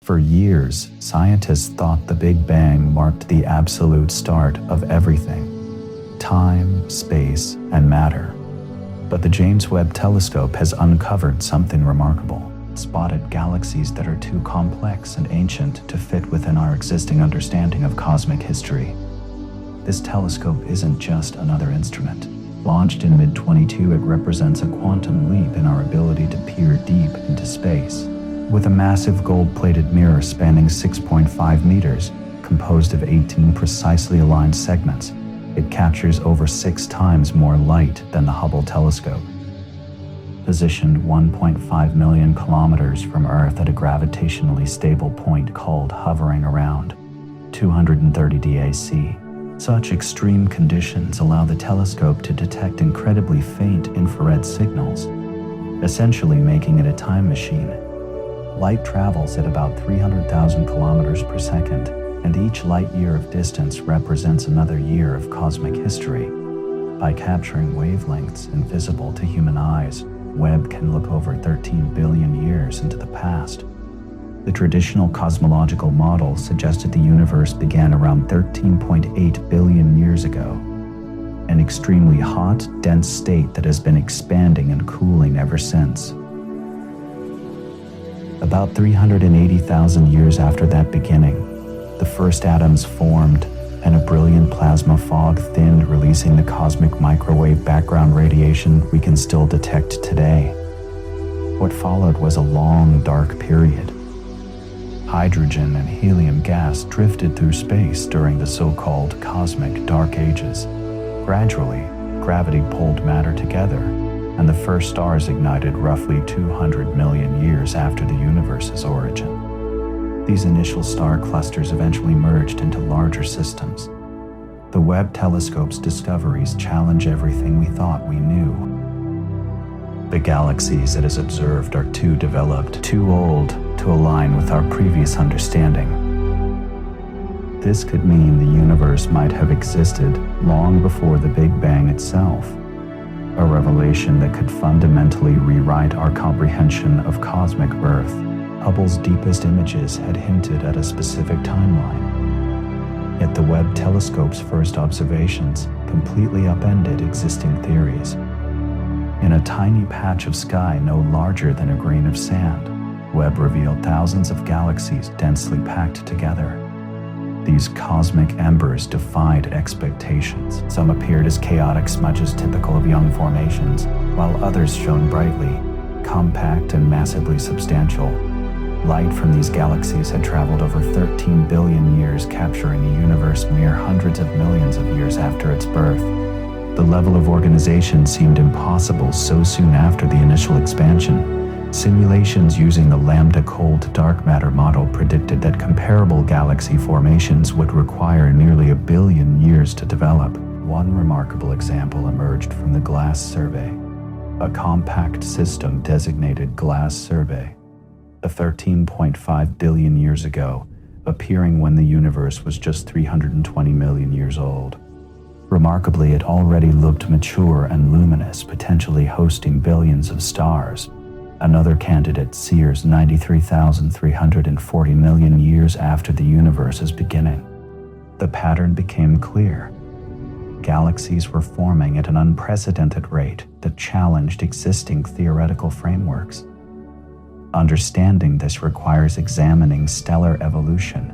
For years, scientists thought the Big Bang marked the absolute start of everything: time, space, and matter. But the James Webb Telescope has uncovered something remarkable. It spotted galaxies that are too complex and ancient to fit within our existing understanding of cosmic history. This telescope isn't just another instrument. Launched in mid-22, it represents a quantum leap in our ability to peer deep into space. With a massive gold-plated mirror spanning 6.5 meters, composed of 18 precisely aligned segments, it captures over 6 times more light than the Hubble telescope. Positioned 1.5 million kilometers from Earth at a gravitationally stable point called hovering around 230 DAC. Such extreme conditions allow the telescope to detect incredibly faint infrared signals, essentially making it a time machine. Light travels at about 300,000 kilometers per second, and each light year of distance represents another year of cosmic history. By capturing wavelengths invisible to human eyes, Webb can look over 13 billion years into the past. The traditional cosmological model suggested the universe began around 13.8 billion years ago, an extremely hot, dense state that has been expanding and cooling ever since. About 380,000 years after that beginning, the first atoms formed, and a brilliant plasma fog thinned, releasing the cosmic microwave background radiation we can still detect today. What followed was a long, dark period. Hydrogen and helium gas drifted through space during the so-called cosmic dark ages. Gradually, gravity pulled matter together, and the first stars ignited roughly 200 million years after the universe's origin. These initial star clusters eventually merged into larger systems. The Webb telescope's discoveries challenge everything we thought we knew. The galaxies it has observed are too developed, too old to align with our previous understanding. This could mean the universe might have existed long before the Big Bang itself, a revelation that could fundamentally rewrite our comprehension of cosmic birth. Hubble's deepest images had hinted at a specific timeline, yet the Webb telescope's first observations completely upended existing theories. In a tiny patch of sky no larger than a grain of sand, Webb revealed thousands of galaxies densely packed together. These cosmic embers defied expectations. Some appeared as chaotic smudges typical of young formations, while others shone brightly, compact and massively substantial. Light from these galaxies had traveled over 13 billion years, capturing a universe mere hundreds of millions of years after its birth. The level of organization seemed impossible so soon after the initial expansion. Simulations using the lambda cold dark matter model predicted that comparable galaxy formations would require nearly 1 billion years to develop. One remarkable example emerged from the GLASS survey, a compact system designated GLASS survey, 13.5 billion years ago, appearing when the universe was just 320 million years old. Remarkably, it already looked mature and luminous, potentially hosting billions of stars. Another candidate sears 93,340 million years after the universe's beginning. The pattern became clear. Galaxies were forming at an unprecedented rate that challenged existing theoretical frameworks. Understanding this requires examining stellar evolution.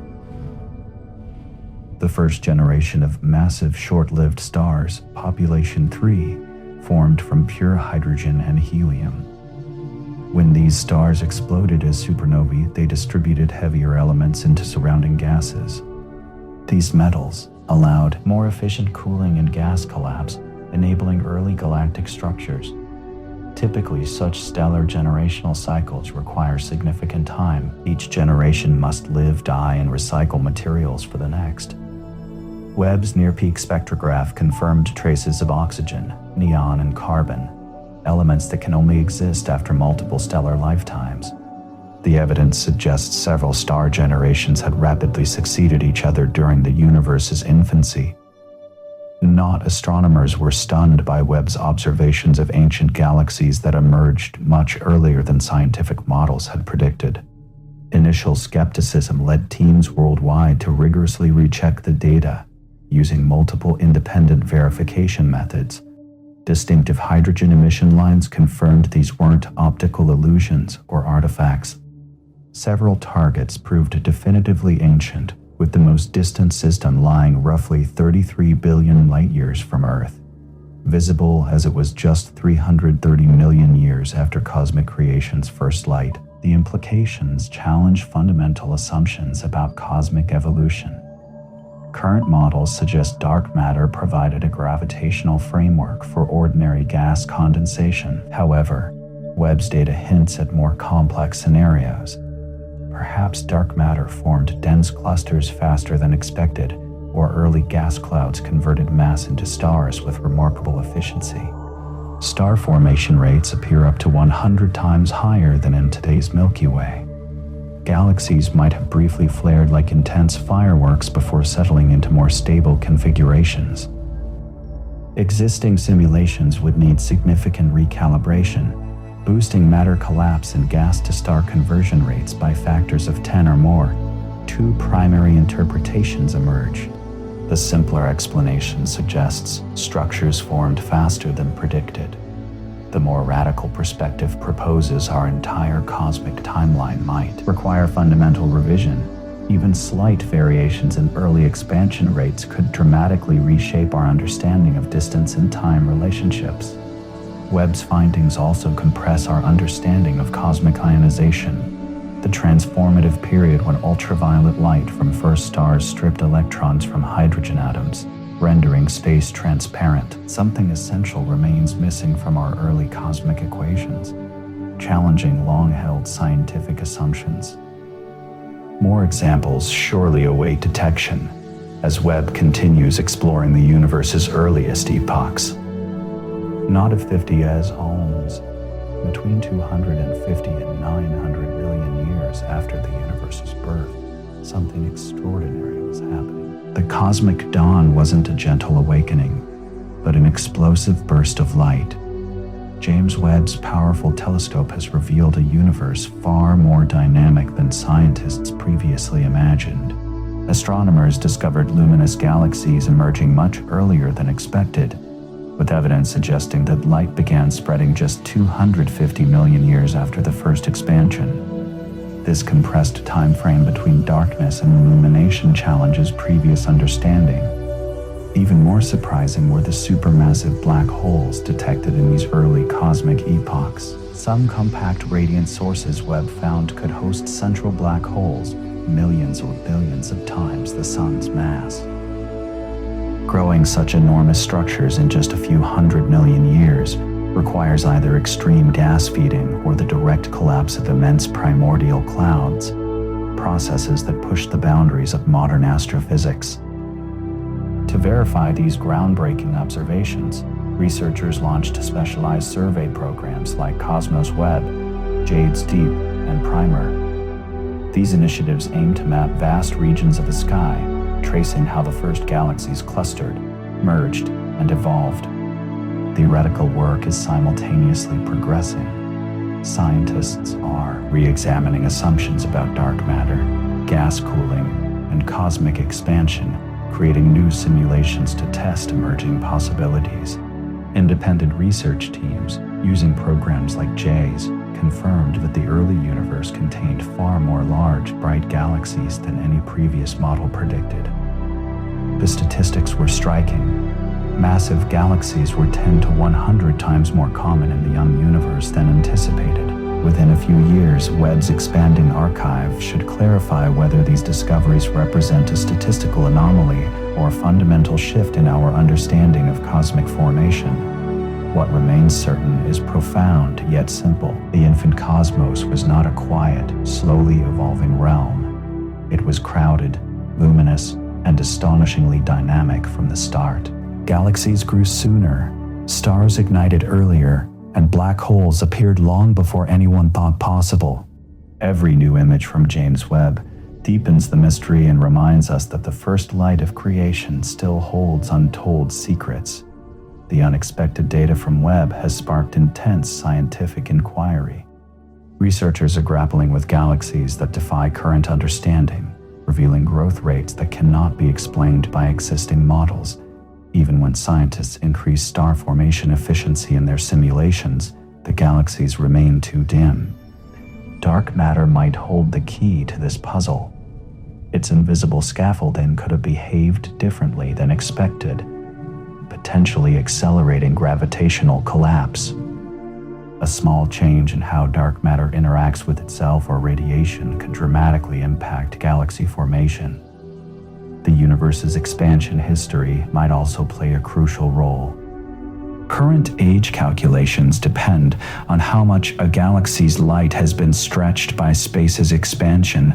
The first generation of massive short-lived stars, population 3, formed from pure hydrogen and helium. When these stars exploded as supernovae, they distributed heavier elements into surrounding gases. These metals allowed more efficient cooling and gas collapse, enabling early galactic structures. Typically, such stellar generational cycles require significant time. Each generation must live, die, and recycle materials for the next. Webb's near-peak spectrograph confirmed traces of oxygen, neon, and carbon, elements that can only exist after multiple stellar lifetimes. The evidence suggests several star generations had rapidly succeeded each other during the universe's infancy. Not astronomers were stunned by Webb's observations of ancient galaxies that emerged much earlier than scientific models had predicted. Initial skepticism led teams worldwide to rigorously recheck the data, using multiple independent verification methods. Distinctive hydrogen emission lines confirmed these weren't optical illusions or artifacts. Several targets proved definitively ancient, with the most distant system lying roughly 33 billion light-years from Earth, visible as it was just 330 million years after cosmic creation's first light. The implications challenge fundamental assumptions about cosmic evolution. Current models suggest dark matter provided a gravitational framework for ordinary gas condensation. However, Webb's data hints at more complex scenarios. Perhaps dark matter formed dense clusters faster than expected, or early gas clouds converted mass into stars with remarkable efficiency. Star formation rates appear up to 100 times higher than in today's Milky Way. Galaxies might have briefly flared like intense fireworks before settling into more stable configurations. Existing simulations would need significant recalibration, boosting matter collapse and gas-to-star conversion rates by factors of 10 or more. Two primary interpretations emerge. The simpler explanation suggests structures formed faster than predicted. The more radical perspective proposes our entire cosmic timeline might require fundamental revision. Even slight variations in early expansion rates could dramatically reshape our understanding of distance and time relationships. Webb's findings also compress our understanding of cosmic ionization, the transformative period when ultraviolet light from first stars stripped electrons from hydrogen atoms, rendering space transparent. Something essential remains missing from our early cosmic equations, challenging long-held scientific assumptions. More examples surely await detection as Webb continues exploring the universe's earliest epochs. Not of 50 years ohms, between 250 and 900 million years after the universe's birth, something extraordinary was happening. The cosmic dawn wasn't a gentle awakening, but an explosive burst of light. James Webb's powerful telescope has revealed a universe far more dynamic than scientists previously imagined. Astronomers discovered luminous galaxies emerging much earlier than expected, with evidence suggesting that light began spreading just 250 million years after the first expansion. This compressed time frame between darkness and illumination challenges previous understanding. Even more surprising were the supermassive black holes detected in these early cosmic epochs. Some compact radiant sources Webb found could host central black holes, millions or billions of times the sun's mass. Growing such enormous structures in just a few 100 million years requires either extreme gas feeding or the direct collapse of immense primordial clouds, processes that push the boundaries of modern astrophysics. To verify these groundbreaking observations, researchers launched specialized survey programs like Webb, JWST, and Primer. These initiatives aim to map vast regions of the sky, tracing how the first galaxies clustered, merged, and evolved. Theoretical work is simultaneously progressing. Scientists are re-examining assumptions about dark matter, gas cooling, and cosmic expansion, creating new simulations to test emerging possibilities. Independent research teams, using programs like JWST, confirmed that the early universe contained far more large, bright galaxies than any previous model predicted. The statistics were striking. Massive galaxies were 10 to 100 times more common in the young universe than anticipated. Within a few years, Webb's expanding archive should clarify whether these discoveries represent a statistical anomaly or a fundamental shift in our understanding of cosmic formation. What remains certain is profound yet simple. The infant cosmos was not a quiet, slowly evolving realm. It was crowded, luminous, and astonishingly dynamic from the start. Galaxies grew sooner, stars ignited earlier, and black holes appeared long before anyone thought possible. Every new image from James Webb deepens the mystery and reminds us that the first light of creation still holds untold secrets. The unexpected data from Webb has sparked intense scientific inquiry. Researchers are grappling with galaxies that defy current understanding, revealing growth rates that cannot be explained by existing models. Even when scientists increase star formation efficiency in their simulations, the galaxies remain too dim. Dark matter might hold the key to this puzzle. Its invisible scaffolding could have behaved differently than expected, potentially accelerating gravitational collapse. A small change in how dark matter interacts with itself or radiation could dramatically impact galaxy formation. The universe's expansion history might also play a crucial role. Current age calculations depend on how much a galaxy's light has been stretched by space's expansion.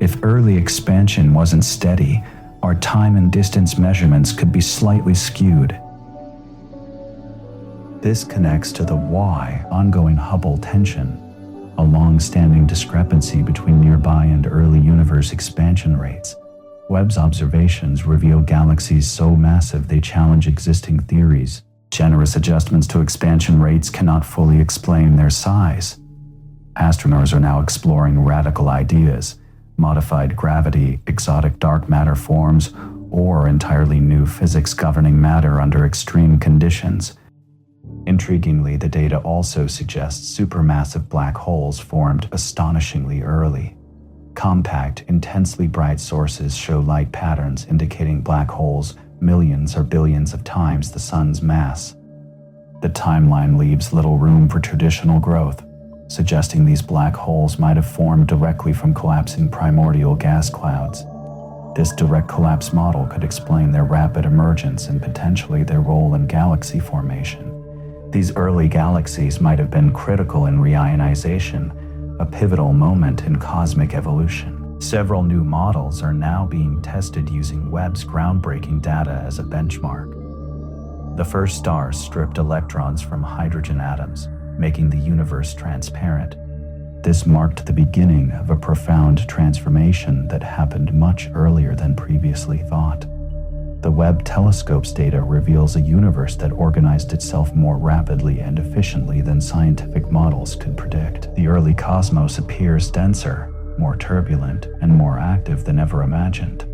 If early expansion wasn't steady, our time and distance measurements could be slightly skewed. This connects to the why ongoing Hubble tension, a long-standing discrepancy between nearby and early universe expansion rates. Webb's observations reveal galaxies so massive they challenge existing theories. Generous adjustments to expansion rates cannot fully explain their size. Astronomers are now exploring radical ideas: modified gravity, exotic dark matter forms, or entirely new physics governing matter under extreme conditions. Intriguingly, the data also suggests supermassive black holes formed astonishingly early. Compact, intensely bright sources show light patterns indicating black holes millions or billions of times the sun's mass. The timeline leaves little room for traditional growth, suggesting these black holes might have formed directly from collapsing primordial gas clouds. This direct collapse model could explain their rapid emergence and potentially their role in galaxy formation. These early galaxies might have been critical in reionization, a pivotal moment in cosmic evolution. Several new models are now being tested using Webb's groundbreaking data as a benchmark. The first stars stripped electrons from hydrogen atoms, making the universe transparent. This marked the beginning of a profound transformation that happened much earlier than previously thought. The Webb telescope's data reveals a universe that organized itself more rapidly and efficiently than scientific models could predict. The early cosmos appears denser, more turbulent, and more active than ever imagined.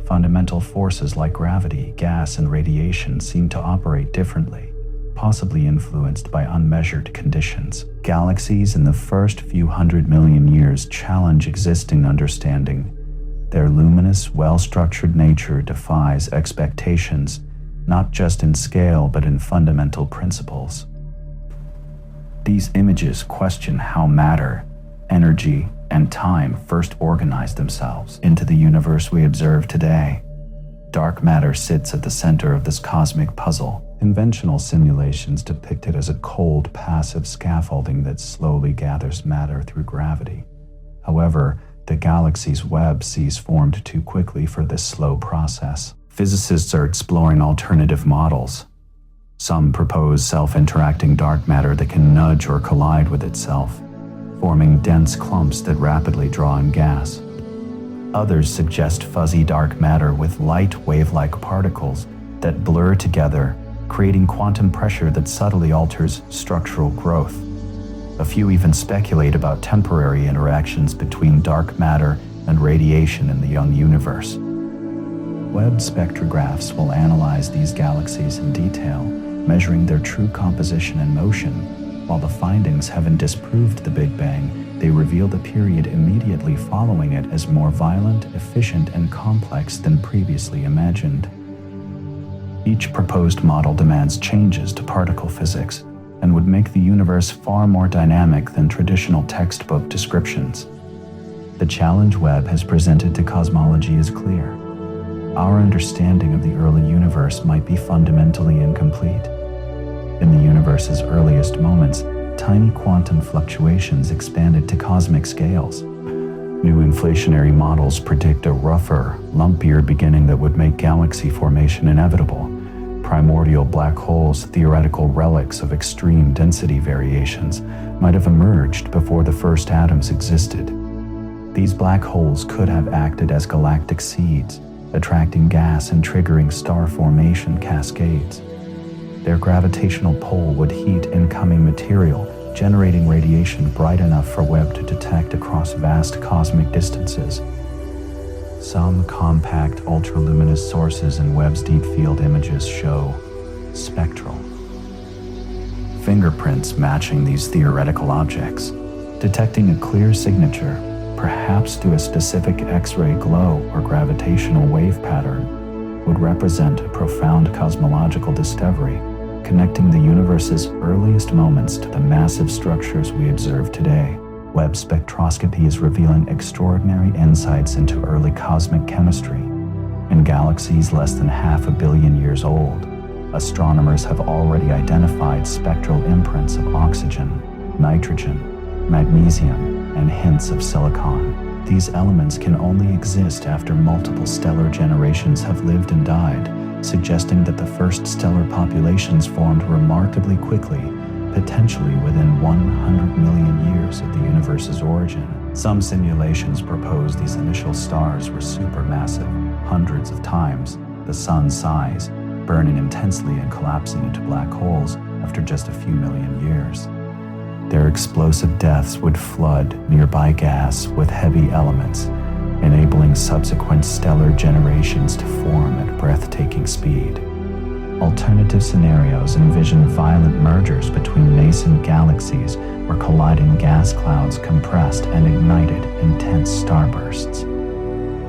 Fundamental forces like gravity, gas, and radiation seem to operate differently, possibly influenced by unmeasured conditions. Galaxies in the first few 100 million years challenge existing understanding. Their luminous, well-structured nature defies expectations, not just in scale but in fundamental principles. These images question how matter, energy, and time first organized themselves into the universe we observe today. Dark matter sits at the center of this cosmic puzzle. Conventional simulations depict it as a cold, passive scaffolding that slowly gathers matter through gravity. However, the galaxy's web sees formed too quickly for this slow process. Physicists are exploring alternative models. Some propose self-interacting dark matter that can nudge or collide with itself, forming dense clumps that rapidly draw in gas. Others suggest fuzzy dark matter with light wave-like particles that blur together, creating quantum pressure that subtly alters structural growth. A few even speculate about temporary interactions between dark matter and radiation in the young universe. Webb spectrographs will analyze these galaxies in detail, measuring their true composition and motion. While the findings haven't disproved the Big Bang, they reveal the period immediately following it as more violent, efficient, and complex than previously imagined. Each proposed model demands changes to particle physics and would make the universe far more dynamic than traditional textbook descriptions. The challenge Webb has presented to cosmology is clear. Our understanding of the early universe might be fundamentally incomplete. In the universe's earliest moments, tiny quantum fluctuations expanded to cosmic scales. New inflationary models predict a rougher, lumpier beginning that would make galaxy formation inevitable. Primordial black holes, theoretical relics of extreme density variations, might have emerged before the first atoms existed. These black holes could have acted as galactic seeds, attracting gas and triggering star formation cascades. Their gravitational pull would heat incoming material, generating radiation bright enough for Webb to detect across vast cosmic distances. Some compact ultraluminous sources in Webb's deep field images show spectral fingerprints matching these theoretical objects, detecting a clear signature, perhaps through a specific X-ray glow or gravitational wave pattern, would represent a profound cosmological discovery, connecting the universe's earliest moments to the massive structures we observe today. Webb spectroscopy is revealing extraordinary insights into early cosmic chemistry. In galaxies less than 500 million years old, astronomers have already identified spectral imprints of oxygen, nitrogen, magnesium, and hints of silicon. These elements can only exist after multiple stellar generations have lived and died, suggesting that the first stellar populations formed remarkably quickly, potentially within 100 million years of the universe's origin. Some simulations propose these initial stars were supermassive, hundreds of times the sun's size, burning intensely and collapsing into black holes after just a few million years. Their explosive deaths would flood nearby gas with heavy elements, enabling subsequent stellar generations to form at breathtaking speed. Alternative scenarios envision violent mergers between nascent galaxies where colliding gas clouds compressed and ignited intense starbursts.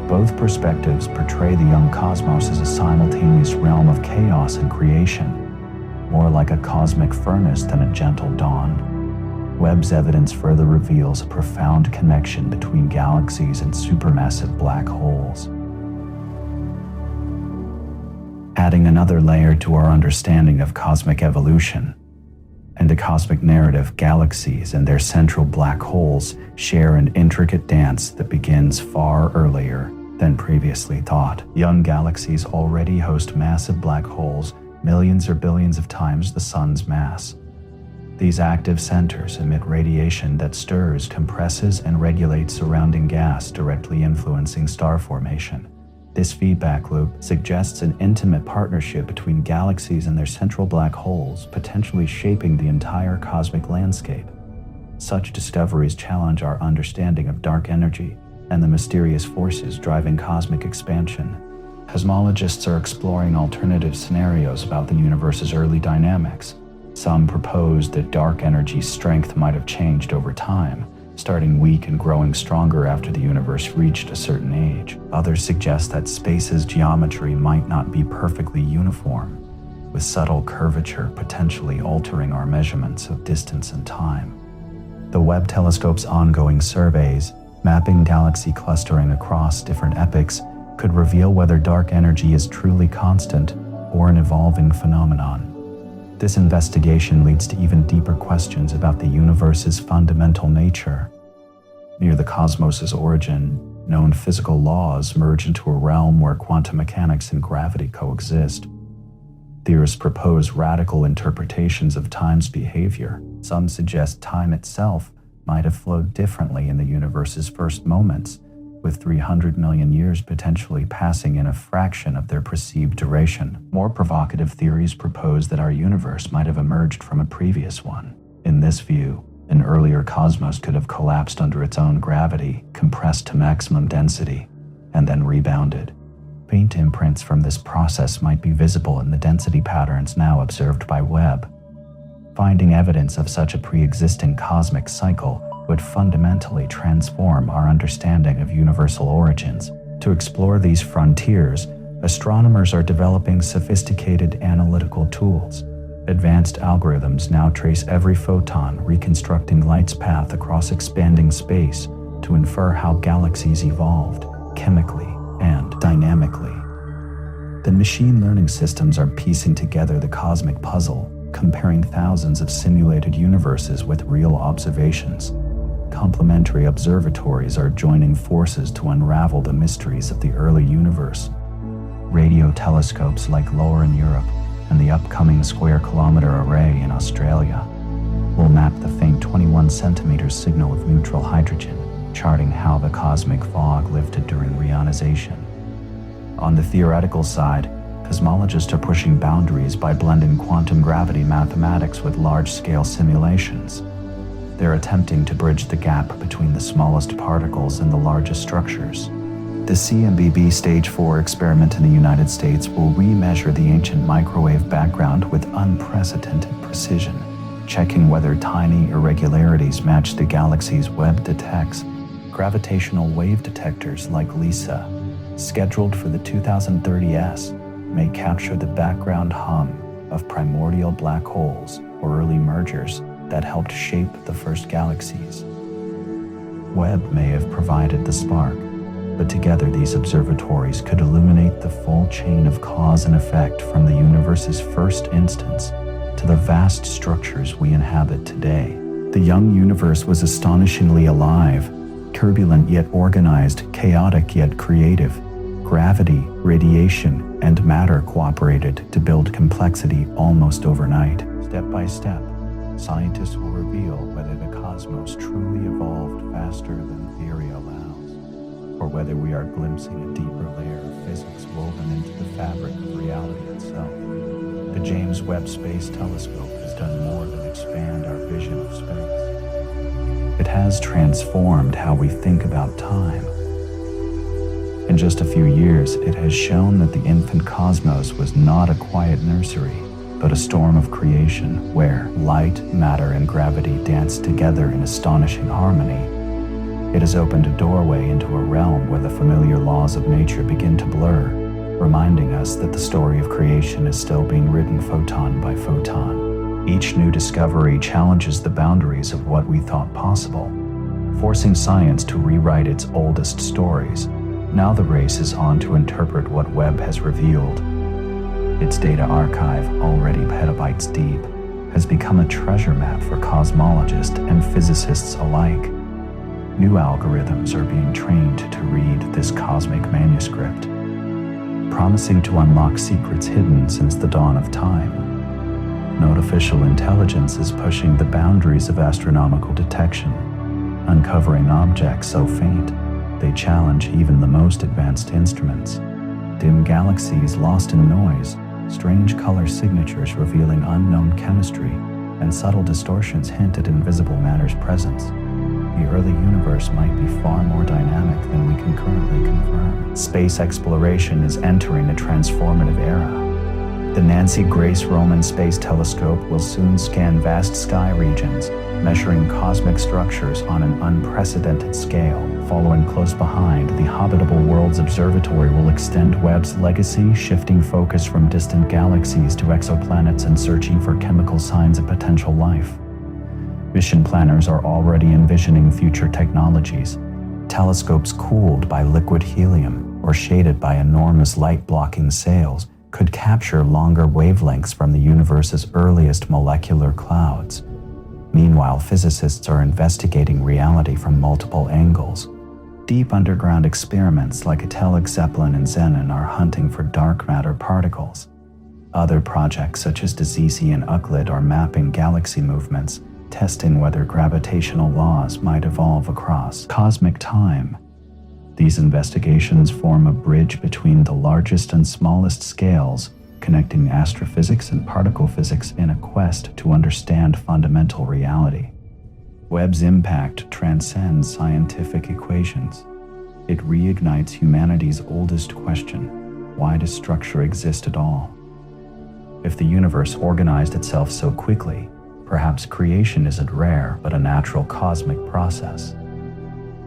Both perspectives portray the young cosmos as a simultaneous realm of chaos and creation, more like a cosmic furnace than a gentle dawn. Webb's evidence further reveals a profound connection between galaxies and supermassive black holes, adding another layer to our understanding of cosmic evolution. In the cosmic narrative, galaxies and their central black holes share an intricate dance that begins far earlier than previously thought. Young galaxies already host massive black holes, millions or billions of times the sun's mass. These active centers emit radiation that stirs, compresses, and regulates surrounding gas, directly influencing star formation. This feedback loop suggests an intimate partnership between galaxies and their central black holes, potentially shaping the entire cosmic landscape. Such discoveries challenge our understanding of dark energy and the mysterious forces driving cosmic expansion. Cosmologists are exploring alternative scenarios about the universe's early dynamics. Some propose that dark energy's strength might have changed over time, starting weak and growing stronger after the universe reached a certain age. Others suggest that space's geometry might not be perfectly uniform, with subtle curvature potentially altering our measurements of distance and time. The Webb telescope's ongoing surveys, mapping galaxy clustering across different epochs, could reveal whether dark energy is truly constant or an evolving phenomenon. This investigation leads to even deeper questions about the universe's fundamental nature. Near the cosmos's origin, known physical laws merge into a realm where quantum mechanics and gravity coexist. Theorists propose radical interpretations of time's behavior. Some suggest time itself might have flowed differently in the universe's first moments, with 300 million years potentially passing in a fraction of their perceived duration. More provocative theories propose that our universe might have emerged from a previous one. In this view, an earlier cosmos could have collapsed under its own gravity, compressed to maximum density, and then rebounded. Faint imprints from this process might be visible in the density patterns now observed by Webb. Finding evidence of such a pre-existing cosmic cycle would fundamentally transform our understanding of universal origins. To explore these frontiers, astronomers are developing sophisticated analytical tools. Advanced algorithms now trace every photon, reconstructing light's path across expanding space to infer how galaxies evolved, chemically and dynamically. The machine learning systems are piecing together the cosmic puzzle, comparing thousands of simulated universes with real observations. Complementary observatories are joining forces to unravel the mysteries of the early universe. Radio telescopes like LORRE in Europe and the upcoming Square Kilometre Array in Australia will map the faint 21-centimeter signal of neutral hydrogen, charting how the cosmic fog lifted during reionization. On the theoretical side, cosmologists are pushing boundaries by blending quantum gravity mathematics with large-scale simulations. They're attempting to bridge the gap between the smallest particles and the largest structures. The CMBB Stage 4 experiment in the United States will remeasure the ancient microwave background with unprecedented precision, checking whether tiny irregularities match the galaxies Webb detects. Gravitational wave detectors like LISA, scheduled for the 2030s, may capture the background hum of primordial black holes or early mergers that helped shape the first galaxies. Webb may have provided the spark, but together these observatories could illuminate the full chain of cause and effect from the universe's first instance to the vast structures we inhabit today. The young universe was astonishingly alive, turbulent yet organized, chaotic yet creative. Gravity, radiation, and matter cooperated to build complexity almost overnight. Step by step, scientists will reveal whether the cosmos truly evolved faster than theory allows, or whether we are glimpsing a deeper layer of physics woven into the fabric of reality itself. The James Webb Space Telescope has done more than expand our vision of space. It has transformed how we think about time. In just a few years, it has shown that the infant cosmos was not a quiet nursery, but a storm of creation where light, matter, and gravity dance together in astonishing harmony. It has opened a doorway into a realm where the familiar laws of nature begin to blur, reminding us that the story of creation is still being written photon by photon. Each new discovery challenges the boundaries of what we thought possible, forcing science to rewrite its oldest stories. Now the race is on to interpret what Webb has revealed. Its data archive, already petabytes deep, has become a treasure map for cosmologists and physicists alike. New algorithms are being trained to read this cosmic manuscript, promising to unlock secrets hidden since the dawn of time. Artificial intelligence is pushing the boundaries of astronomical detection, uncovering objects so faint they challenge even the most advanced instruments. Dim galaxies lost in noise, strange color signatures revealing unknown chemistry, and subtle distortions hint at invisible matter's presence. The early universe might be far more dynamic than we can currently confirm. Space exploration is entering a transformative era. The Nancy Grace Roman Space Telescope will soon scan vast sky regions, measuring cosmic structures on an unprecedented scale. Following close behind, the Habitable Worlds Observatory will extend Webb's legacy, shifting focus from distant galaxies to exoplanets and searching for chemical signs of potential life. Mission planners are already envisioning future technologies, telescopes cooled by liquid helium or shaded by enormous light-blocking sails could capture longer wavelengths from the universe's earliest molecular clouds. Meanwhile, physicists are investigating reality from multiple angles. Deep underground experiments like Italic Zeppelin and Xenon are hunting for dark matter particles. Other projects such as DZZ and Euclid are mapping galaxy movements, testing whether gravitational laws might evolve across cosmic time. These investigations form a bridge between the largest and smallest scales, connecting astrophysics and particle physics in a quest to understand fundamental reality. Webb's impact transcends scientific equations. It reignites humanity's oldest question: why does structure exist at all? If the universe organized itself so quickly, perhaps creation isn't rare but a natural cosmic process.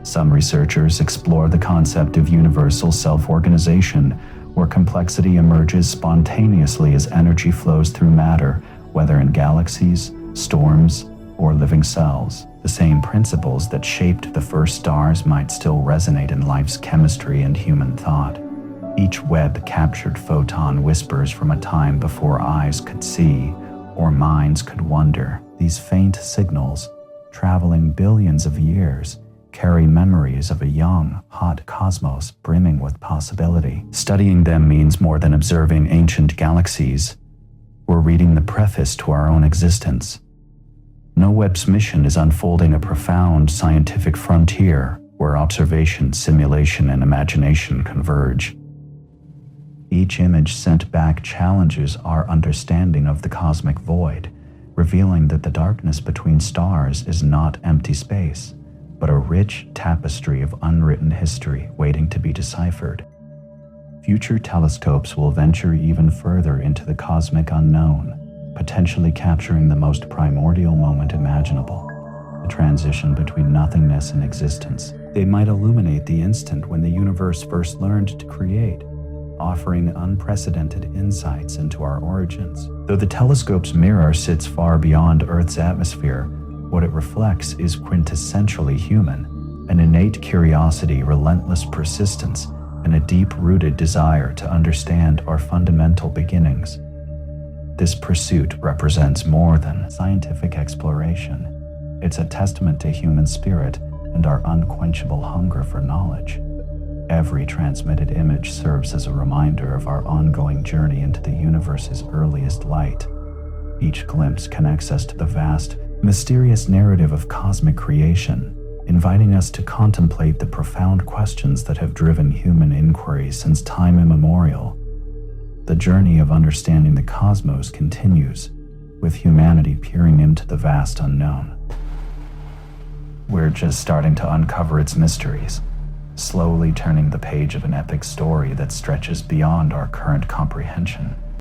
Some researchers explore the concept of universal self-organization, where complexity emerges spontaneously as energy flows through matter, whether in galaxies, storms, or living cells. The same principles that shaped the first stars might still resonate in life's chemistry and human thought. Each Webb captured photon whispers from a time before eyes could see or minds could wonder. These faint signals, traveling billions of years, carry memories of a young, hot cosmos brimming with possibility. Studying them means more than observing ancient galaxies. We're reading the preface to our own existence. Webb's mission is unfolding a profound scientific frontier where observation, simulation, and imagination converge. Each image sent back challenges our understanding of the cosmic void, revealing that the darkness between stars is not empty space, but a rich tapestry of unwritten history waiting to be deciphered. Future telescopes will venture even further into the cosmic unknown, potentially capturing the most primordial moment imaginable, the transition between nothingness and existence. They might illuminate the instant when the universe first learned to create, offering unprecedented insights into our origins. Though the telescope's mirror sits far beyond Earth's atmosphere, what it reflects is quintessentially human, an innate curiosity, relentless persistence, and a deep-rooted desire to understand our fundamental beginnings. This pursuit represents more than scientific exploration. It's a testament to human spirit and our unquenchable hunger for knowledge. Every transmitted image serves as a reminder of our ongoing journey into the universe's earliest light. Each glimpse connects us to the vast, mysterious narrative of cosmic creation, inviting us to contemplate the profound questions that have driven human inquiry since time immemorial. The journey of understanding the cosmos continues, with humanity peering into the vast unknown. We're just starting to uncover its mysteries, slowly turning the page of an epic story that stretches beyond our current comprehension.